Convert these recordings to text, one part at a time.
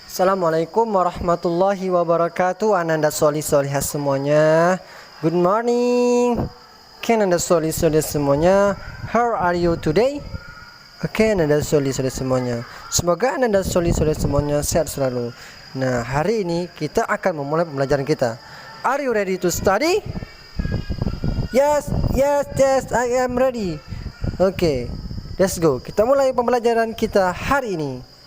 Assalamualaikum warahmatullahi wabarakatuh. Ananda solih-solihah semuanya. Good morning. Oke, Ananda solih-solih semuanya. How are you today? Oke, Ananda solih-solih semuanya. Semoga Ananda solih-solih semuanya sehat selalu. Nah, hari ini kita akan memulai pembelajaran kita. Are you ready to study? Yes, I am ready. Oke, let's go. Kita mulai pembelajaran kita hari ini.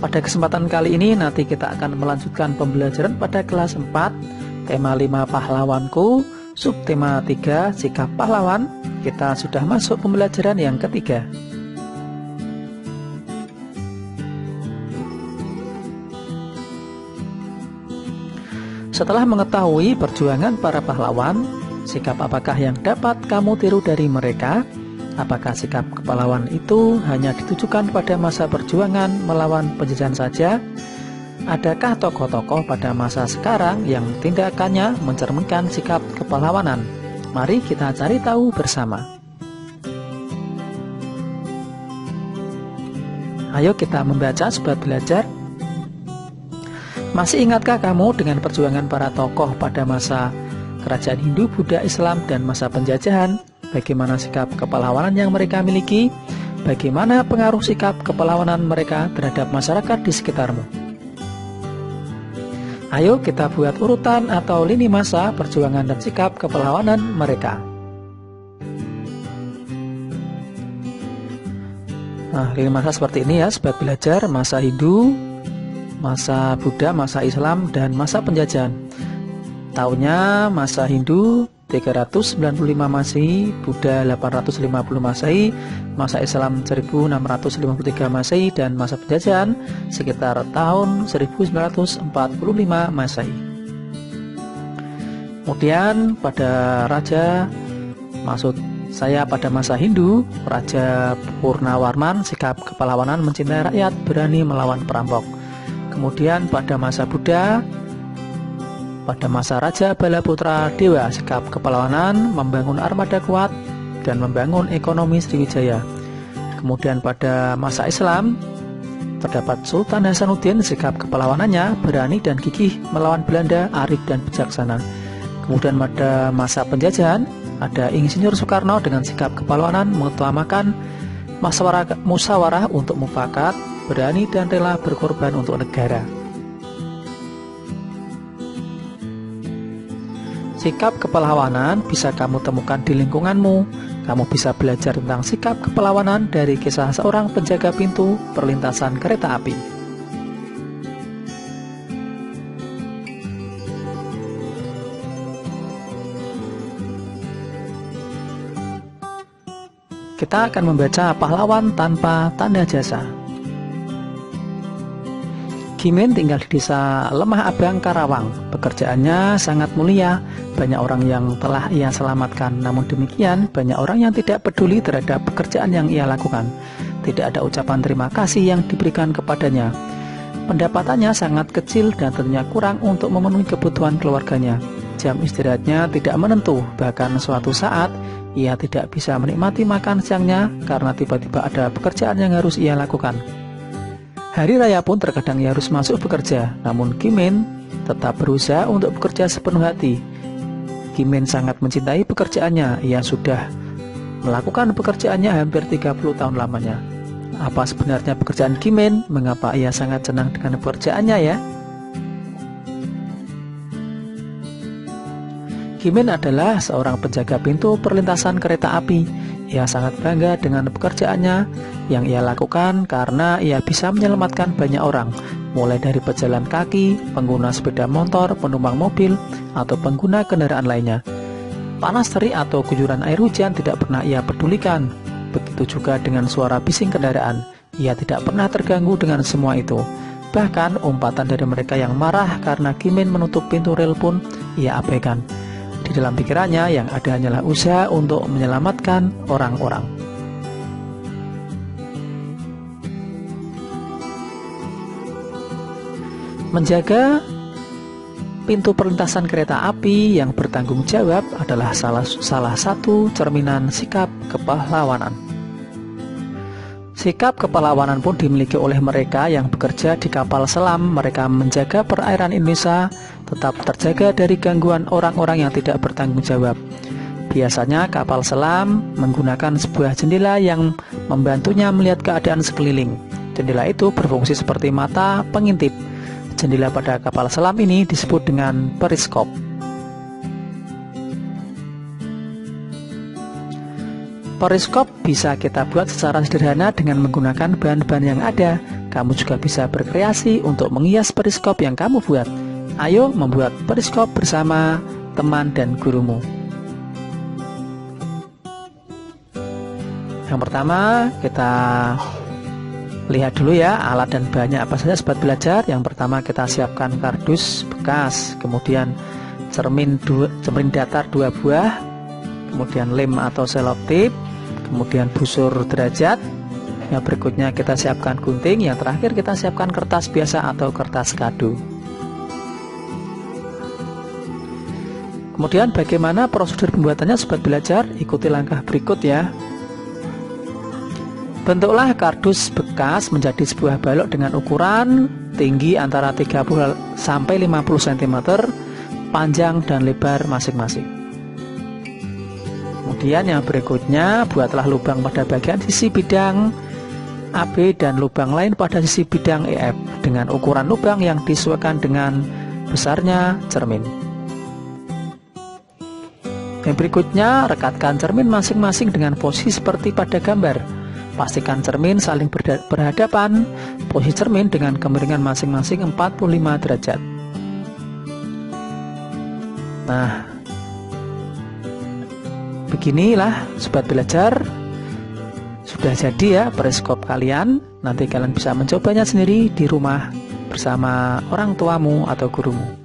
Pada kesempatan kali ini nanti kita akan melanjutkan pembelajaran pada kelas 4, tema 5 pahlawanku, subtema 3 sikap pahlawan. Kita sudah masuk pembelajaran yang ketiga. Setelah mengetahui perjuangan para pahlawan, sikap apakah yang dapat kamu tiru dari mereka? Apakah sikap kepahlawan itu hanya ditujukan pada masa perjuangan melawan penjajahan saja? Adakah tokoh-tokoh pada masa sekarang yang tindakannya mencerminkan sikap kepahlawanan? Mari kita cari tahu bersama. Ayo kita membaca sobat belajar. Masih ingatkah kamu dengan perjuangan para tokoh pada masa kerajaan Hindu, Buddha, Islam, dan masa penjajahan? Bagaimana sikap kepahlawanan yang mereka miliki? Bagaimana pengaruh sikap kepahlawanan mereka terhadap masyarakat di sekitarmu? Ayo kita buat urutan atau lini masa perjuangan dan sikap kepahlawanan mereka. Nah, lini masa seperti ini ya, sobat belajar. Masa Hindu, masa Buddha, masa Islam, dan masa penjajahan. Tahunnya masa Hindu 395 Masehi, Buddha 850 Masehi, masa Islam 1653 Masehi, dan masa penjajahan sekitar tahun 1945 Masehi. Kemudian pada pada masa Hindu, Raja Purnawarman, sikap kepahlawanan, mencintai rakyat, berani melawan perampok. Kemudian pada masa Buddha, pada masa Raja Balaputra Dewa, sikap kepahlawanan, membangun armada kuat dan membangun ekonomi Sriwijaya. Kemudian pada masa Islam, terdapat Sultan Hasanuddin, sikap kepahlawanannya berani dan gigih melawan Belanda, arif dan bijaksana. Kemudian pada masa penjajahan, ada Insinyur Soekarno dengan sikap kepahlawanan mengutamakan musyawarah untuk mufakat, berani dan rela berkorban untuk negara. Sikap kepahlawanan bisa kamu temukan di lingkunganmu. Kamu bisa belajar tentang sikap kepahlawanan dari kisah seorang penjaga pintu perlintasan kereta api. Kita akan membaca pahlawan tanpa tanda jasa. Kimin tinggal di desa Lemah Abang, Karawang. Pekerjaannya sangat mulia, banyak orang yang telah ia selamatkan. Namun demikian, banyak orang yang tidak peduli terhadap pekerjaan yang ia lakukan. Tidak ada ucapan terima kasih yang diberikan kepadanya. Pendapatannya sangat kecil dan tentunya kurang untuk memenuhi kebutuhan keluarganya. Jam istirahatnya tidak menentu, bahkan suatu saat ia tidak bisa menikmati makan siangnya karena tiba-tiba ada pekerjaan yang harus ia lakukan. Hari raya pun terkadang ia harus masuk bekerja, namun Kimin tetap berusaha untuk bekerja sepenuh hati. Kimin sangat mencintai pekerjaannya, ia sudah melakukan pekerjaannya hampir 30 tahun lamanya. Apa sebenarnya pekerjaan Kimin? Mengapa ia sangat senang dengan pekerjaannya ya? Kimin adalah seorang penjaga pintu perlintasan kereta api. Ia sangat bangga dengan pekerjaannya yang ia lakukan karena ia bisa menyelamatkan banyak orang, mulai dari pejalan kaki, pengguna sepeda motor, penumpang mobil, atau pengguna kendaraan lainnya. Panas terik atau guyuran air hujan tidak pernah ia pedulikan. Begitu juga dengan suara bising kendaraan. Ia tidak pernah terganggu dengan semua itu. Bahkan umpatan dari mereka yang marah karena Kimin menutup pintu rel pun ia abaikan. Di dalam pikirannya yang ada hanyalah usaha untuk menyelamatkan orang-orang. Menjaga pintu perlintasan kereta api yang bertanggung jawab adalah salah satu cerminan sikap kepahlawanan. Sikap kepahlawanan pun dimiliki oleh mereka yang bekerja di kapal selam. Mereka menjaga perairan Indonesia tetap terjaga dari gangguan orang-orang yang tidak bertanggung jawab. Biasanya kapal selam menggunakan sebuah jendela yang membantunya melihat keadaan sekeliling. Jendela itu berfungsi seperti mata pengintip. Jendela pada kapal selam ini disebut dengan periskop. Periskop bisa kita buat secara sederhana dengan menggunakan bahan-bahan yang ada. Kamu juga bisa berkreasi untuk menghias periskop yang kamu buat. Ayo membuat periskop bersama teman dan gurumu. Yang pertama, kita lihat dulu ya alat dan bahannya apa saja sobat belajar. Yang pertama kita siapkan kardus bekas, kemudian cermin datar 2 buah, kemudian lem atau selotip, kemudian busur derajat. Yang berikutnya kita siapkan gunting, yang terakhir kita siapkan kertas biasa atau kertas kado. Kemudian bagaimana prosedur pembuatannya sobat belajar? Ikuti langkah berikut ya. Bentuklah kardus bekas menjadi sebuah balok dengan ukuran tinggi antara 30 sampai 50 cm, panjang dan lebar masing-masing. Kemudian yang berikutnya, buatlah lubang pada bagian sisi bidang AB dan lubang lain pada sisi bidang EF dengan ukuran lubang yang disesuaikan dengan besarnya cermin. Yang berikutnya, rekatkan cermin masing-masing dengan posisi seperti pada gambar. Pastikan cermin saling berhadapan. Posisi cermin dengan kemiringan masing-masing 45 derajat. Nah, beginilah sobat belajar, sudah jadi ya periskop kalian. Nanti kalian bisa mencobanya sendiri di rumah bersama orang tuamu atau gurumu.